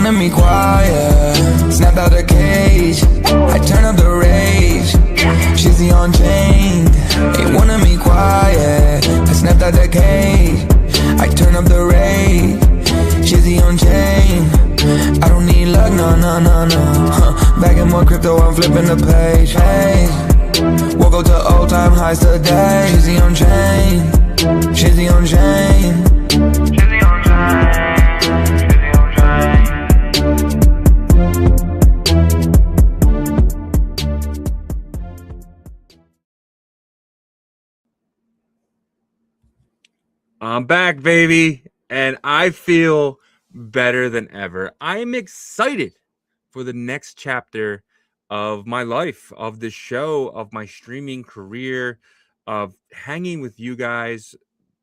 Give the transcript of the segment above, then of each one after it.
wanted me quiet, snapped out the cage. I turn up the rage, Shizzy Unchained. They wanted me quiet, I snapped out the cage. I turn up the rage, Shizzy Unchained. I don't need luck, no, no, no, no. Back in more crypto, I'm flipping the page. Hey, woke up to old time highs today. Shizzy Unchained, Shizzy Unchained. Shizzy Unchained, Shizzy Unchained. I'm back, baby, and I feel better than ever. I'm excited for the next chapter of my life, of the show, of my streaming career, of hanging with you guys,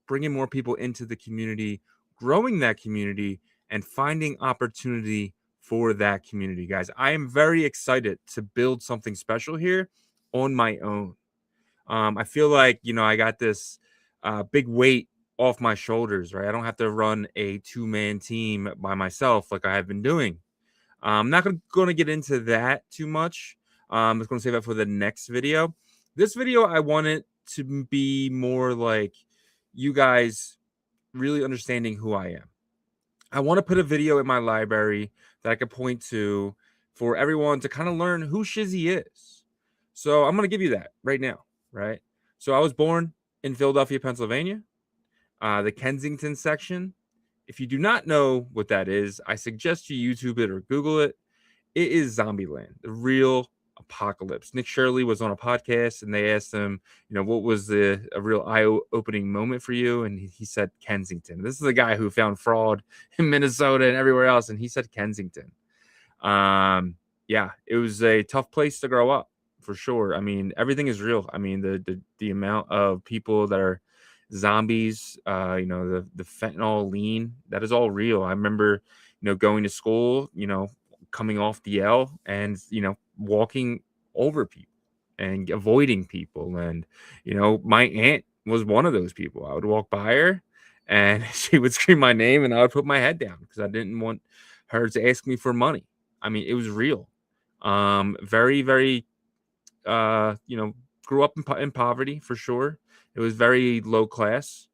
bringing more people into the community, growing that community, and finding opportunity for that community, guys. I am very excited to build something special here on my own. I feel like, I got this big weight off my shoulders, right? I don't have to run a two-man team by myself like I have been doing. I'm not going to get into that too much. I'm just going to save that for the next video. This video, I want it to be more like you guys really understanding who I am. I want to put a video in my library that I could point to for everyone to kind of learn who Shizzy is. So I'm going to give you that right now, right? So I was born in Philadelphia, Pennsylvania, the Kensington section. If you do not know what that is, I suggest you YouTube it or Google it. It is Zombieland, the real apocalypse. Nick Shirley was on a podcast and they asked him, what was a real eye-opening moment for you? And he said Kensington. This is a guy who found fraud in Minnesota and everywhere else, and he said Kensington. Yeah, it was a tough place to grow up, for sure. I mean, everything is real. I mean, the amount of people that are zombies, the fentanyl lean, that is all real. I remember, going to school, coming off the L and, walking over people and avoiding people. And, my aunt was one of those people. I would walk by her and she would scream my name and I would put my head down because I didn't want her to ask me for money. I mean, it was real. Very, very, grew up in poverty, for sure. It was very low class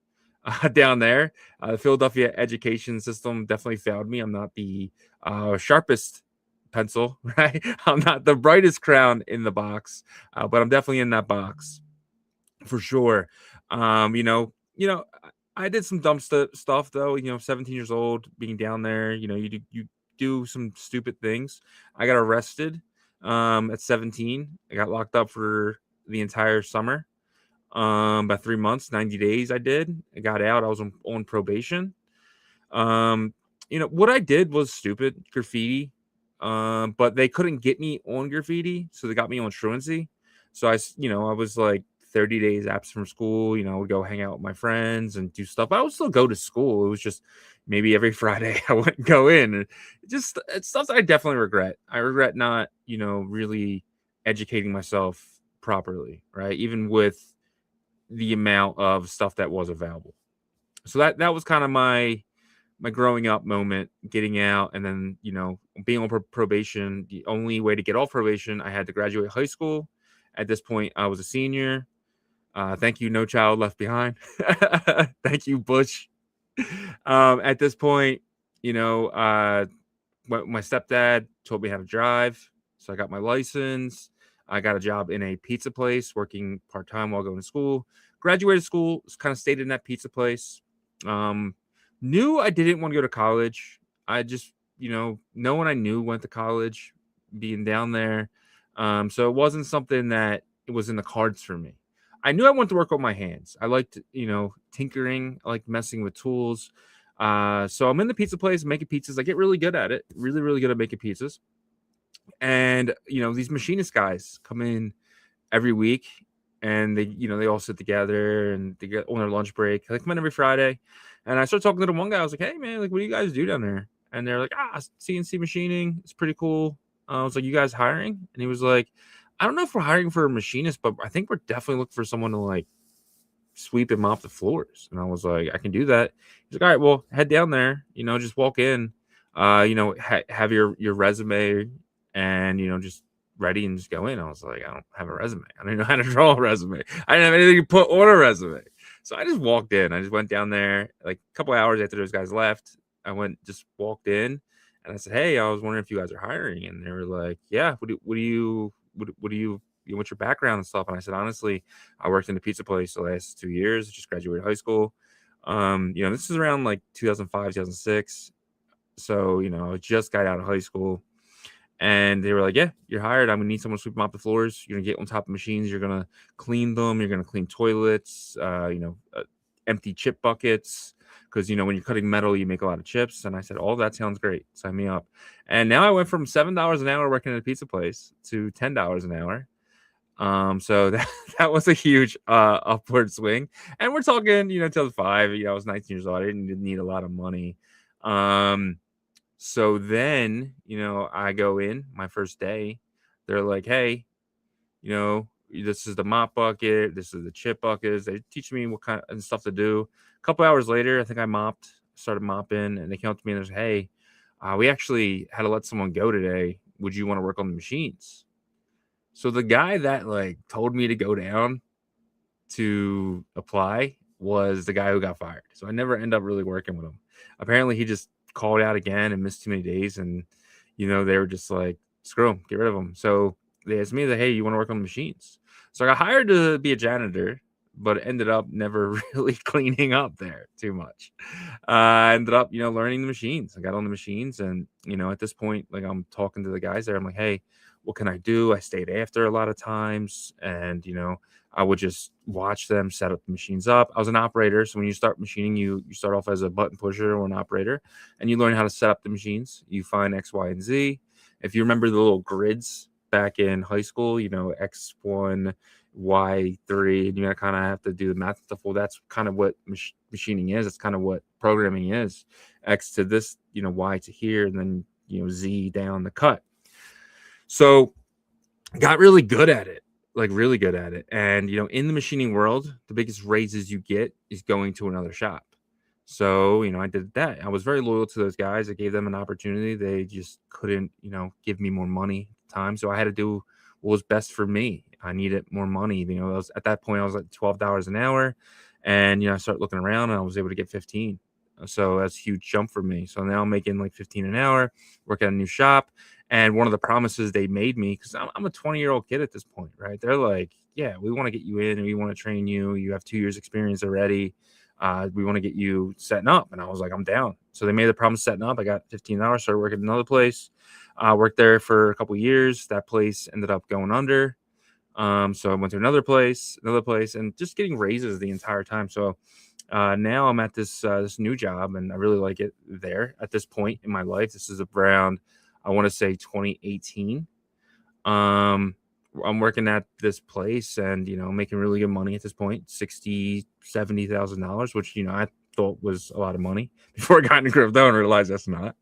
down there. The Philadelphia education system definitely failed me. I'm not the sharpest pencil, right? I'm not the brightest crown in the box, but I'm definitely in that box for sure. I did some dumb stuff though. 17 years old, being down there. You do some stupid things. I got arrested at 17. I got locked up for the entire summer. About 3 months, 90 days. I got out. I was on probation. What I did was stupid, graffiti. But they couldn't get me on graffiti, so they got me on truancy. So I was like 30 days absent from school. I would go hang out with my friends and do stuff. I would still go to school. It was just maybe every Friday I wouldn't go in. It's stuff that I definitely regret. I regret not, really educating myself properly, right? Even with the amount of stuff that was available. So that was kind of my growing up moment, getting out, and then being on probation. The only way to get off probation, I had to graduate high school. At this point, I was a senior. Thank you, No Child Left Behind. Thank you, Bush. At this point, my stepdad told me how to drive, so I got my license. I got a job in a pizza place, working part-time while going to school. Graduated school, kind of stayed in that pizza place. Knew I didn't want to go to college. I just, no one I knew went to college, being down there. So it wasn't something that it was in the cards for me. I knew I wanted to work with my hands. I liked, tinkering. I like messing with tools. So I'm in the pizza place making pizzas. I get really good at it. Really, really good at making pizzas. And, these machinist guys come in every week and they all sit together and they get on their lunch break. They come in every Friday. And I started talking to the one guy. I was like, hey, man, like, what do you guys do down there? And they're like, CNC machining. It's pretty cool. I was like, you guys hiring? And he was like, I don't know if we're hiring for a machinist, but I think we're definitely looking for someone to like sweep and mop the floors. And I was like, I can do that. He's like, all right, well, head down there, just walk in. have your resume and, just ready and just go in. I was like, I don't have a resume. I don't even know how to draw a resume. I didn't have anything to put on a resume. So I just walked in. I just went down there like a couple hours after those guys left. Just walked in and I said, hey, I was wondering if you guys are hiring. And they were like, yeah, what's your background and stuff? And I said, honestly, I worked in a pizza place the last 2 years, just graduated high school. This is around like 2005, 2006. So, I just got out of high school and they were like, yeah, you're hired. I'm going to need someone to sweep and mop the floors. You're going to get on top of machines. You're going to clean them. You're going to clean toilets, empty chip buckets. Because, when you're cutting metal, you make a lot of chips. And I said, all that sounds great. Sign me up. And now I went from $7 an hour working at a pizza place to $10 an hour. So that was a huge upward swing. And we're talking, till 5. I was 19 years old. I didn't need a lot of money. So then, I go in my first day. They're like, hey, this is the mop bucket. This is the chip buckets. They teach me what kind of stuff to do. A couple hours later, I think I started mopping, and they came up to me and they said, hey, we actually had to let someone go today. Would you want to work on the machines? So the guy that told me to go down to apply was the guy who got fired. So I never end up really working with him. Apparently he just called out again and missed too many days. And, they were just like, screw him, get rid of him. So they asked me that, hey, you want to work on the machines? So I got hired to be a janitor, but ended up never really cleaning up there too much. I ended up, learning the machines. I got on the machines and, at this point, I'm talking to the guys there. I'm like, hey, what can I do? I stayed after a lot of times and, I would just watch them set up the machines up. I was an operator. So when you start machining, you start off as a button pusher or an operator and you learn how to set up the machines. You find X, Y, and Z. If you remember the little grids back in high school, X1, Y3, and you kind of have to do the math stuff. Well, that's kind of what machining is. It's kind of what programming is. X to this, Y to here, and then, Z down the cut. So got really good at it. Really good at it. And, in the machining world, the biggest raises you get is going to another shop. So, I did that. I was very loyal to those guys. I gave them an opportunity. They just couldn't, give me more money at the time. So I had to do what was best for me. I needed more money. At that point, I was like $12 an hour. And, I started looking around and I was able to get 15. So that's a huge jump for me. So now I'm making like 15 an hour, work at a new shop. And one of the promises they made me, because I'm a 20-year-old kid at this point, right? They're like, yeah, we want to get you in and we want to train you. You have 2 years experience already. We want to get you setting up. And I was like, I'm down. So they made the promise setting up. I got 15 hours, started working at another place. Worked there for a couple of years. That place ended up going under. So I went to another place, and just getting raises the entire time. So now I'm at this new job, and I really like it there at this point in my life. This is around, I want to say 2018. I'm working at this place and, making really good money at this point, $60,000-$70,000, which, I thought was a lot of money before I got into crypto and realized that's not.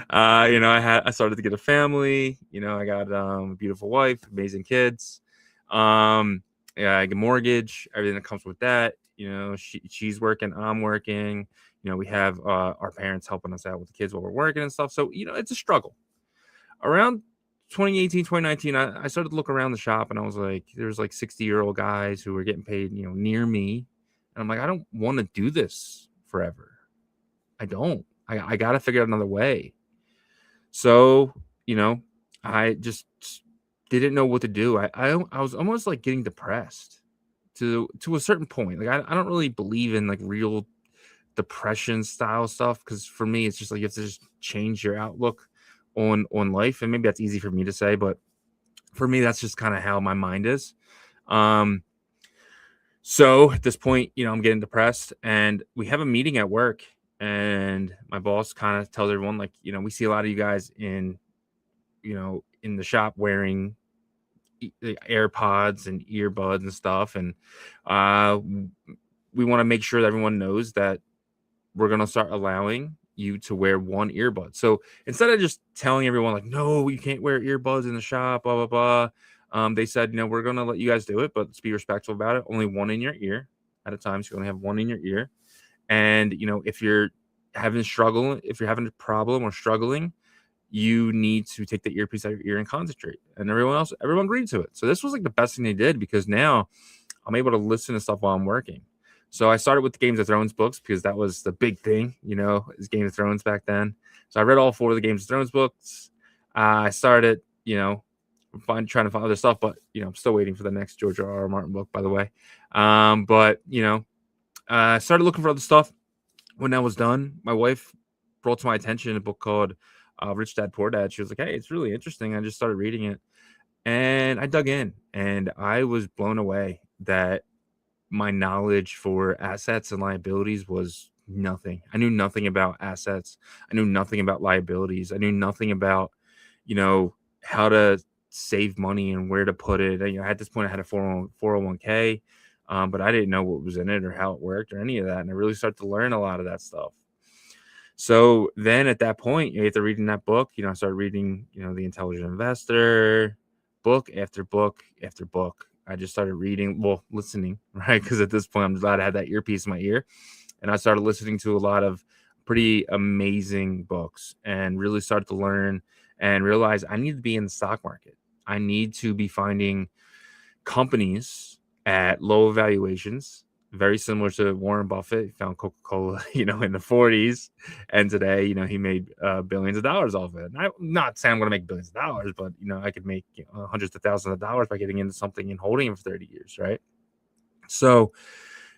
I started to get a family, I got a beautiful wife, amazing kids. Yeah, I get a mortgage, everything that comes with that. She's working, I'm working. We have our parents helping us out with the kids while we're working and stuff. So, it's a struggle. Around 2018, 2019, I started to look around the shop and I was like, there's like 60-year-old guys who were getting paid, near me. And I'm like, I don't want to do this forever. I don't. I got to figure out another way. So, I just didn't know what to do. I was almost like getting depressed to a certain point. Like, I don't really believe in like real depression style stuff, because for me, it's just like you have to just change your outlook on life. And maybe that's easy for me to say, but for me, that's just kind of how my mind is. So at this point, I'm getting depressed, and we have a meeting at work, and my boss kind of tells everyone, like, we see a lot of you guys in the shop wearing the AirPods and earbuds and stuff. And we want to make sure that everyone knows that we're going to start allowing you to wear one earbud. So instead of just telling everyone like, no, you can't wear earbuds in the shop, blah, blah, blah. They said, we're going to let you guys do it, but let's be respectful about it. Only one in your ear at a time. So you only have one in your ear. And, if you're if you're having a problem or struggling, you need to take the earpiece out of your ear and concentrate. And everyone agreed to it. So this was like the best thing they did, because now I'm able to listen to stuff while I'm working. So I started with the Games of Thrones books because that was the big thing, is Game of Thrones back then. So I read all 4 of the Games of Thrones books. I started, trying to find other stuff, but I'm still waiting for the next George R.R. Martin book, by the way. But I started looking for other stuff. When that was done, my wife brought to my attention a book called Rich Dad Poor Dad. She was like, "Hey, it's really interesting." I just started reading it, and I dug in, and I was blown away that my knowledge for assets and liabilities was nothing. I knew nothing about assets. I knew nothing about liabilities. I knew nothing about, how to save money and where to put it. At this point, I had a 401k, but I didn't know what was in it or how it worked or any of that. And I really started to learn a lot of that stuff. So then at that point, after reading that book, I started reading, The Intelligent Investor, book after book after book. I just started listening, right? Because at this point, I'm glad I had that earpiece in my ear. And I started listening to a lot of pretty amazing books and really started to learn and realize I need to be in the stock market. I need to be finding companies at low valuations, very similar to Warren Buffett. He found Coca-Cola, in the 40s. And today, he made billions of dollars off it. And I'm not saying I'm going to make billions of dollars, but, I could make hundreds of thousands of dollars by getting into something and holding it for 30 years, right? So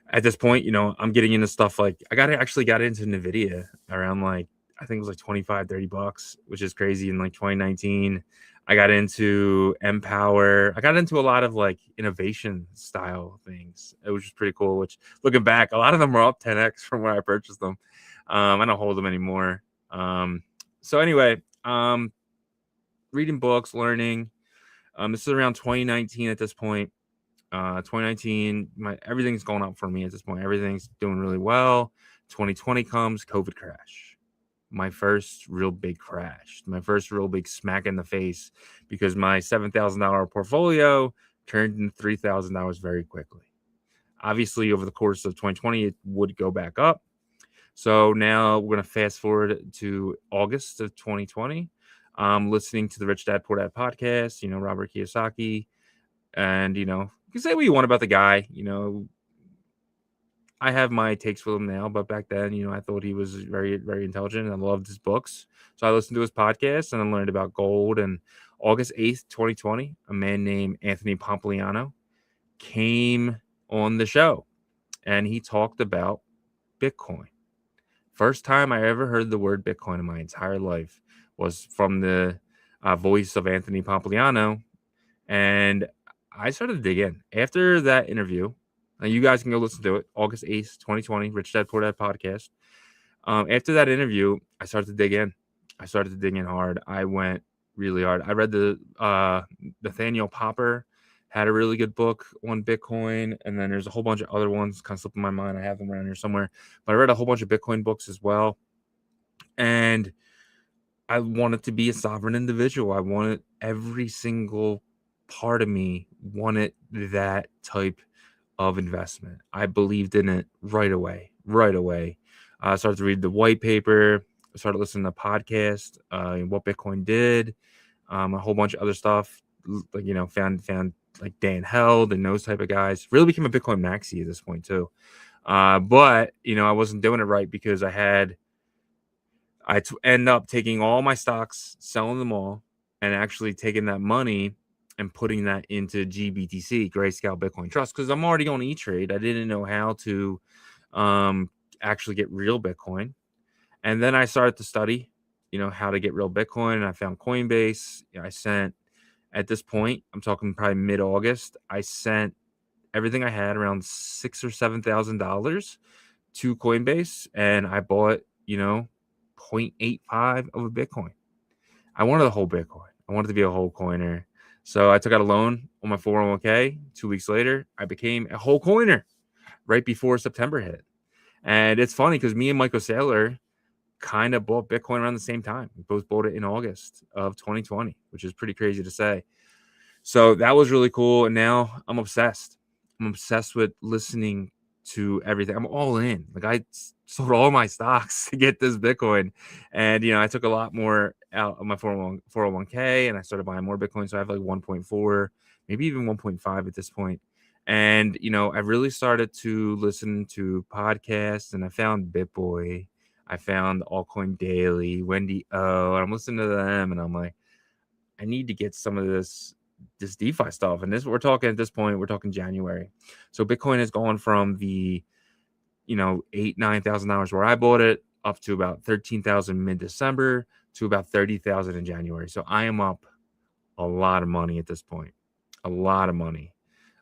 at this point, I'm getting into stuff like actually got into NVIDIA around I think it was $25-30, which is crazy in 2019. I got into Empower. I got into a lot of innovation style things, which is pretty cool, which looking back, a lot of them are up 10x from where I purchased them. I don't hold them anymore. So anyway, reading books, learning. This is around 2019 at this point. 2019, everything's going up for me at this point. Everything's doing really well. 2020 comes, COVID crash. My first real big crash. My first real big smack in the face, because my $7,000 portfolio turned into $3,000 very quickly. Obviously, over the course of 2020, it would go back up. So now we're going to fast forward to August of 2020. I'm listening to the Rich Dad Poor Dad podcast, Robert Kiyosaki. And, you can say what you want about the guy. I have my takes with him now, but back then, I thought he was very, very intelligent, and I loved his books. So I listened to his podcast and I learned about gold. And August 8th, 2020, a man named Anthony Pompliano came on the show, and he talked about Bitcoin. First time I ever heard the word Bitcoin in my entire life was from the voice of Anthony Pompliano. And I started to dig in. After that interview, and you guys can go listen to it, August 8th, 2020, Rich Dad Poor Dad podcast. After that interview, I started to dig in. I started to dig in hard. I went really hard. I read the Nathaniel Popper had a really good book on Bitcoin, and then there's a whole bunch of other ones kind of slipping my mind. I have them around here somewhere, but I read a whole bunch of Bitcoin books as well. And I wanted to be a sovereign individual. I wanted every single part of me wanted that type of investment. I believed in it right away. I started to read the white paper. I started listening to podcasts, what Bitcoin did, a whole bunch of other stuff. Found like Dan Held and those type of guys. Really became a Bitcoin maxi at this point too. But I wasn't doing it right, because I end up taking all my stocks, selling them all, and actually taking that money and putting that into GBTC, Grayscale Bitcoin Trust, because I'm already going to E-Trade. I didn't know how to actually get real Bitcoin. And then I started to study, how to get real Bitcoin. And I found Coinbase. I sent, at this point, I'm talking probably mid-August, I sent everything I had, around $6,000 or $7,000, to Coinbase, and I bought, 0.85 of a Bitcoin. I wanted a whole Bitcoin. I wanted to be a whole coiner. So I took out a loan on my 401k. 2 weeks later, I became a whole coiner right before September hit. And it's funny because me and Michael Saylor kind of bought Bitcoin around the same time. We both bought it in August of 2020, which is pretty crazy to say. So that was really cool. And now I'm obsessed. I'm obsessed with listening to everything. I'm all in. Like I sold all my stocks to get this Bitcoin, and I took a lot more out of my 401k, and I started buying more Bitcoin. So I have like 1.4, maybe even 1.5 at this point. And I really started to listen to podcasts, and I found BitBoy, I found Altcoin Daily, Wendy O, and I'm listening to them, and I'm like, I need to get some of this DeFi stuff. And we're talking at this point, we're talking January. So Bitcoin has gone from the $8,000-9,000 where I bought it up to about 13,000 mid-December to about 30,000 in January. So I am up a lot of money at this point, a lot of money.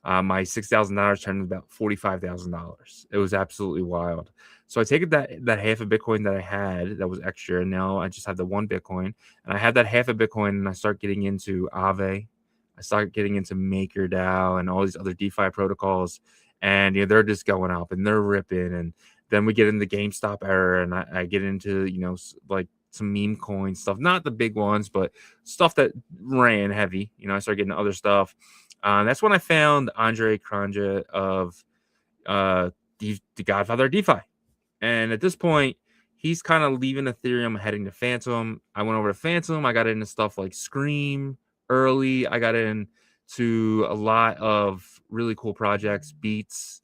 My $6,000 turned into about $45,000. It was absolutely wild. So I take that half a Bitcoin that I had that was extra, and now I just have the one Bitcoin, and I had that half a Bitcoin, and I start getting into Aave. I start getting into MakerDAO and all these other DeFi protocols, and they're just going up and they're ripping. And then we get into GameStop era, and I get into like some meme coin stuff, not the big ones, but stuff that ran heavy. I started getting other stuff. That's when I found Andre Cronje of the Godfather of DeFi. And at this point, he's kind of leaving Ethereum, heading to Phantom. I went over to Phantom. I got into stuff like Scream early. I got into a lot of really cool projects, Beats,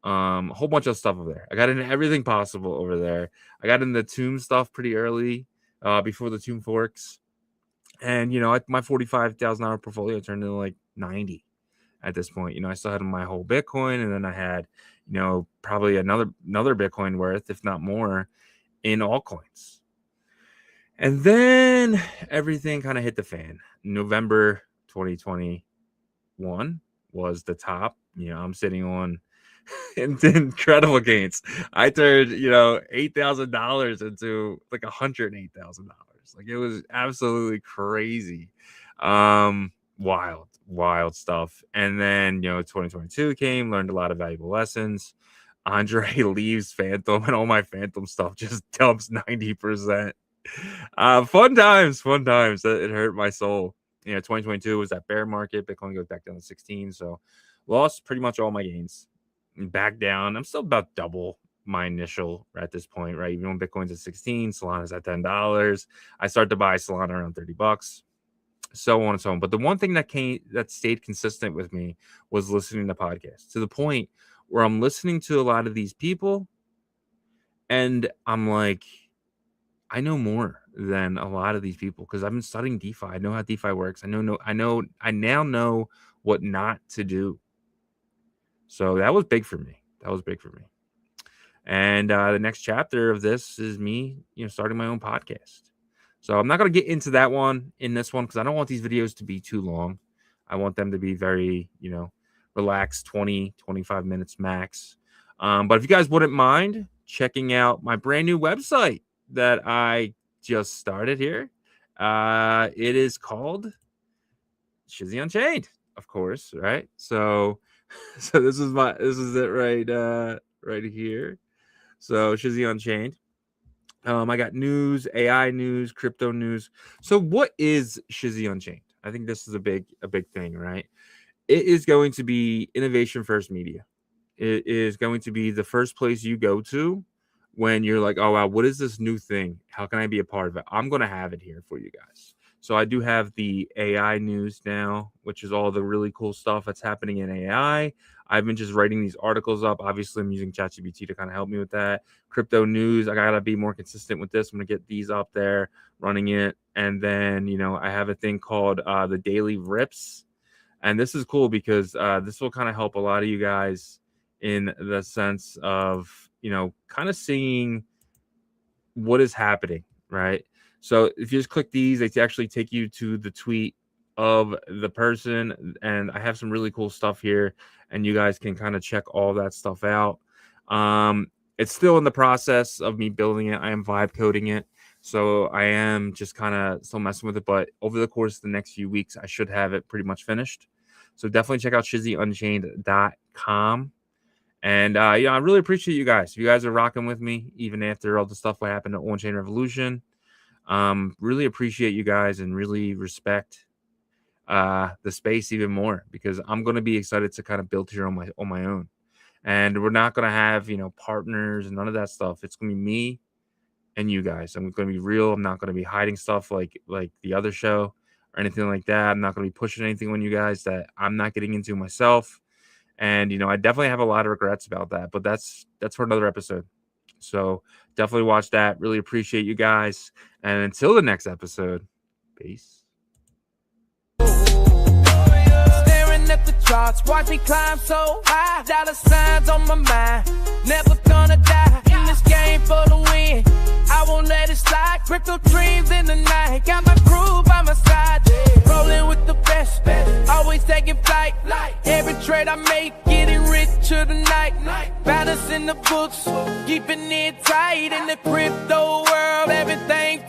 a whole bunch of stuff over there. I got into everything possible over there. I got into Tomb stuff pretty early, before the Tomb forks. And my $45,000 portfolio turned into like 90 at this point. I still had my whole Bitcoin, and then I had probably another Bitcoin worth, if not more, in altcoins. And then everything kind of hit the fan. November 2021 was the top. I'm sitting on incredible gains. I turned $8,000 into like $108,000. Like it was absolutely crazy. Wild stuff. And then 2022 came, learned a lot of valuable lessons. Andre leaves Phantom, and all my Phantom stuff just dumps 90%. Fun times. It hurt my soul. 2022 was that bear market. Bitcoin goes back down to 16, so lost pretty much all my gains. Back down. I'm still about double my initial at this point, right? Even when Bitcoin's at 16, Solana's at $10. I start to buy Solana around $30, so on and so on. But the one thing that stayed consistent with me was listening to podcasts, to the point where I'm listening to a lot of these people, and I'm like, I know more than a lot of these people because I've been studying DeFi. I know how DeFi works. I now know what not to do. So that was big for me. And the next chapter of this is me, starting my own podcast. So I'm not going to get into that one in this one because I don't want these videos to be too long. I want them to be very, relaxed, 20, 25 minutes max. But if you guys wouldn't mind checking out my brand new website that I just started here, it is called Shizzy Unchained, of course, right? So this is it right here. So Shizzy Unchained. I got news, AI news, crypto news. So what is Shizzy Unchained? I think this is a big thing, right? It is going to be innovation first media. It is going to be the first place you go to when you're like, oh wow, what is this new thing? How can I be a part of it? I'm going to have it here for you guys. So I do have the AI news now, which is all the really cool stuff that's happening in AI. I've been just writing these articles up. Obviously, I'm using ChatGPT to kind of help me with that. Crypto news, I got to be more consistent with this. I'm going to get these up there, running it. And then, I have a thing called the Daily Rips. And this is cool because this will kind of help a lot of you guys in the sense of, kind of seeing what is happening, right? So if you just click these, they actually take you to the tweet of the person. And I have some really cool stuff here, and you guys can kind of check all that stuff out. It's still in the process of me building it. I am vibe coding it. So I am just kind of still messing with it. But over the course of the next few weeks, I should have it pretty much finished. So definitely check out shizzyunchained.com. And I really appreciate you guys. You guys are rocking with me even after all the stuff that happened at On-Chain Revolution. Really appreciate you guys and really respect the space even more because I'm going to be excited to kind of build here on my own. And we're not gonna have, partners and none of that stuff. It's gonna be me and you guys. I'm gonna be real. I'm not gonna be hiding stuff like the other show or anything like that. I'm not gonna be pushing anything on you guys that I'm not getting into myself. And I definitely have a lot of regrets about that, but that's for another episode. So definitely watch that. Really appreciate you guys. And until the next episode, peace. Staring at the charts, watch me climb so high. Dollar signs on my mind, never gonna die. In this game for the win, I won't let it slide. Crypto dreams in the night, got my crew by my side. Rolling with the best, always taking flight. Every trade I make, getting richer tonight. Balance in the books, keeping it tight. In the crypto world, everything